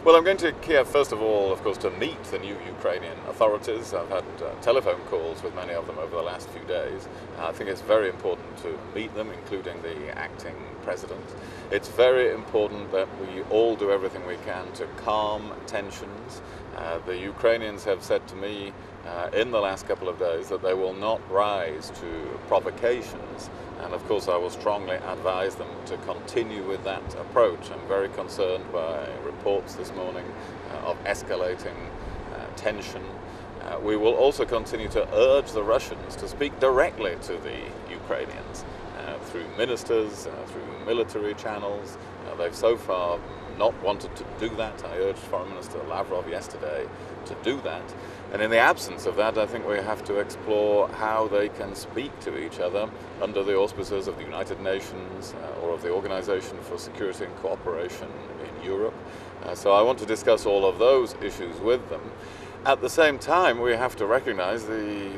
Well, I'm going to Kiev, first of all, of course, to meet the new Ukrainian authorities. I've had telephone calls with many of them over the last few days. I think it's very important to meet them, including the acting president. It's very important that we all do everything we can to calm tensions. The Ukrainians have said to me in the last couple of days that they will not rise to provocations. And of course I will strongly advise them to continue with that approach. I'm very concerned by reports this morning of escalating tension. We will also continue to urge the Russians to speak directly to the Ukrainians through ministers, through military channels. They've so far not wanted to do that. I urged Foreign Minister Lavrov yesterday to do that. And in the absence of that, I think we have to explore how they can speak to each other under the auspices of the United Nations or of the Organization for Security and Cooperation in Europe. So I want to discuss all of those issues with them. At the same time, we have to recognize the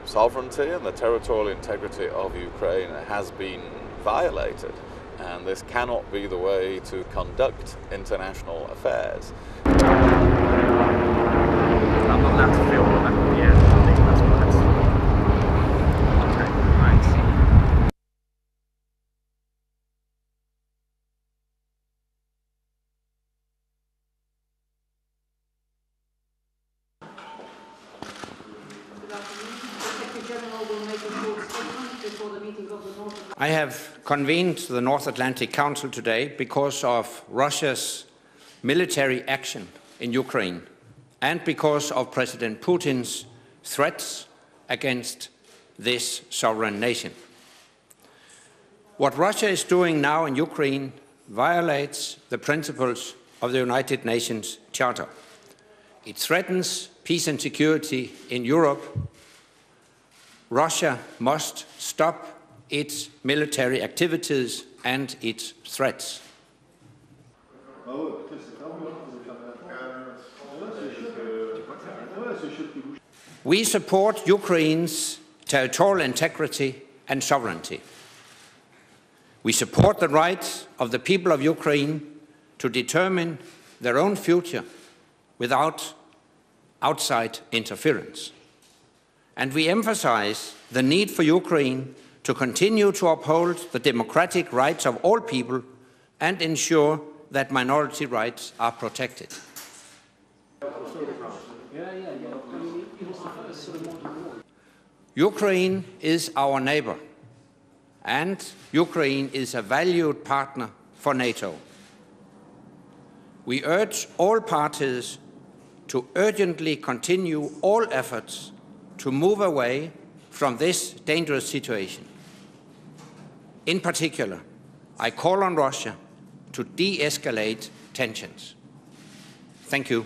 sovereignty and the territorial integrity of Ukraine has been violated. And this cannot be the way to conduct international affairs. I'm not allowed to feel all that at the end. I think that's what that's... Okay, right. I have convened the North Atlantic Council today because of Russia's military action in Ukraine and because of President Putin's threats against this sovereign nation. What Russia is doing now in Ukraine violates the principles of the United Nations Charter. It threatens peace and security in Europe. Russia must stop its military activities and its threats. We support Ukraine's territorial integrity and sovereignty. We support the right of the people of Ukraine to determine their own future without outside interference. And we emphasize the need for Ukraine to continue to uphold the democratic rights of all people and ensure that minority rights are protected. Ukraine is our neighbor, and Ukraine is a valued partner for NATO. We urge all parties to urgently continue all efforts to move away from this dangerous situation. In particular, I call on Russia to de-escalate tensions. Thank you.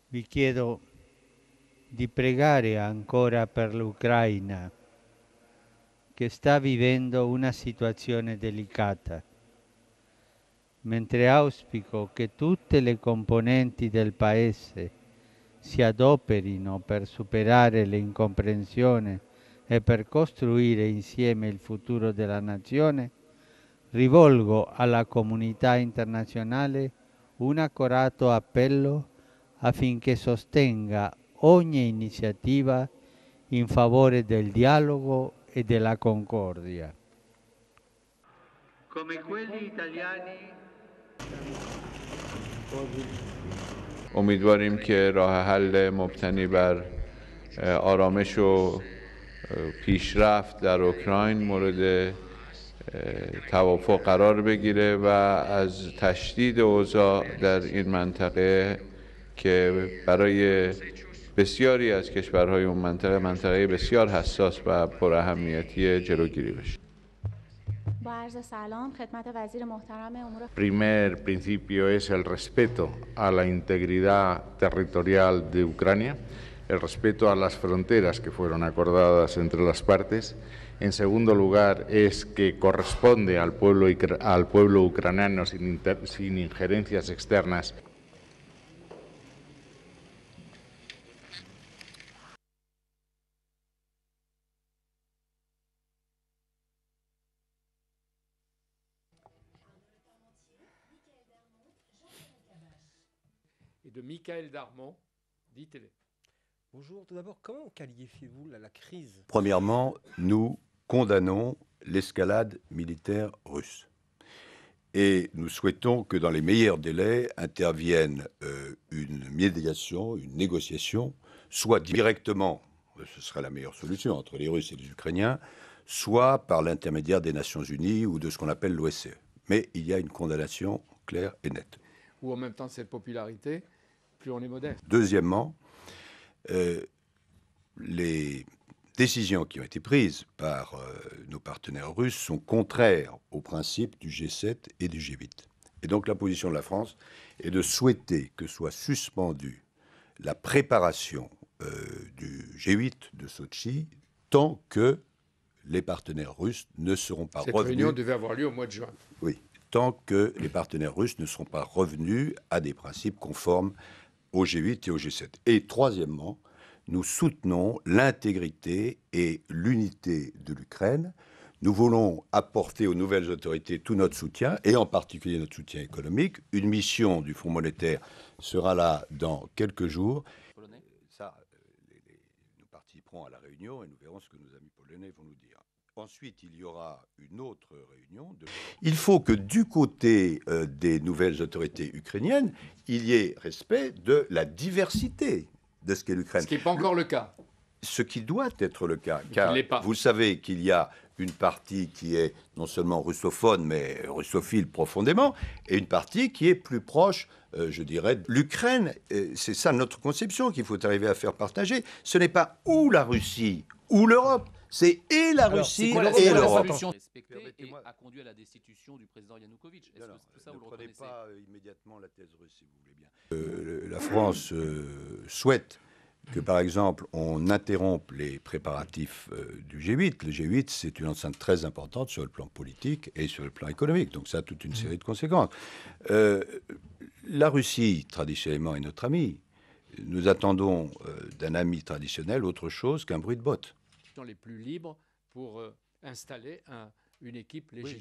Vi chiedo di pregare ancora per l'Ucraina, che sta vivendo una situazione delicata, mentre auspico che tutte le componenti del Paese si adoperino per superare le incomprensioni e per costruire insieme il futuro della nazione, rivolgo alla comunità internazionale un accorato appello affinché sostenga ogni iniziativa in favore del dialogo e della concordia. Come quelli italiani امیدواریم که راه حل مبتنی بر آرامش و پیشرفت در اوکراین مورد توافق قرار بگیره و از تشدید اوضاع در این منطقه که برای بسیاری از کشورهای اون منطقه بسیار حساس و پراهمیتی جلوگیری بشه. Primer principio es el respeto a la integridad territorial de Ucrania, el respeto a las fronteras que fueron acordadas entre las partes. En segundo lugar, es que corresponde al pueblo ucraniano sin injerencias externas. de Michael Darmon d'ITélé. Bonjour, tout d'abord, comment qualifiez-vous la crise? Premièrement, nous condamnons l'escalade militaire russe. Et nous souhaitons que dans les meilleurs délais intervienne une médiation, une négociation, soit directement, ce serait la meilleure solution, entre les Russes et les Ukrainiens, soit par l'intermédiaire des Nations Unies ou de ce qu'on appelle l'OSCE. Mais il y a une condamnation claire et nette. Ou en même temps, cette popularité, plus on est modeste. Deuxièmement, les décisions qui ont été prises par nos partenaires russes sont contraires aux principes du G7 et du G8. Et donc la position de la France est de souhaiter que soit suspendue la préparation du G8 de Sochi tant que les partenaires russes ne seront pas revenus... Cette réunion devait avoir lieu au mois de juin. Oui, tant que les partenaires russes ne seront pas revenus à des principes conformes au G8 et au G7. Et troisièmement, nous soutenons l'intégrité et l'unité de l'Ukraine. Nous voulons apporter aux nouvelles autorités tout notre soutien, et en particulier notre soutien économique. Une mission du Fonds monétaire sera là dans quelques jours. Ça, nous participerons à la réunion et nous verrons ce que nos amis polonais vont nous dire. Ensuite, il y aura une autre réunion. Il faut que du côté des nouvelles autorités ukrainiennes, il y ait respect de la diversité de ce qu'est l'Ukraine. Ce qui n'est pas encore le cas. Ce qui doit être le cas, car l'est pas. vous savez qu'il y a une partie qui est non seulement russophone, mais russophile profondément, et une partie qui est plus proche, je dirais, de l'Ukraine. C'est ça notre conception qu'il faut arriver à faire partager. Ce n'est pas ou la Russie ou l'Europe, c'est et la Russie et l'Europe. Respectée et a conduit à la destitution du président Yanukovych. Est-ce que tout ça, vous le reconnaissez ? Ne prenez pas immédiatement la thèse russe, si vous voulez bien. La France souhaite que, par exemple, on interrompe les préparatifs du G8. Le G8, c'est une enceinte très importante sur le plan politique et sur le plan économique. Donc ça a toute une série de conséquences. La Russie, traditionnellement, est notre ami. Nous attendons d'un ami traditionnel autre chose qu'un bruit de bottes. Les plus libres pour installer une équipe légitime.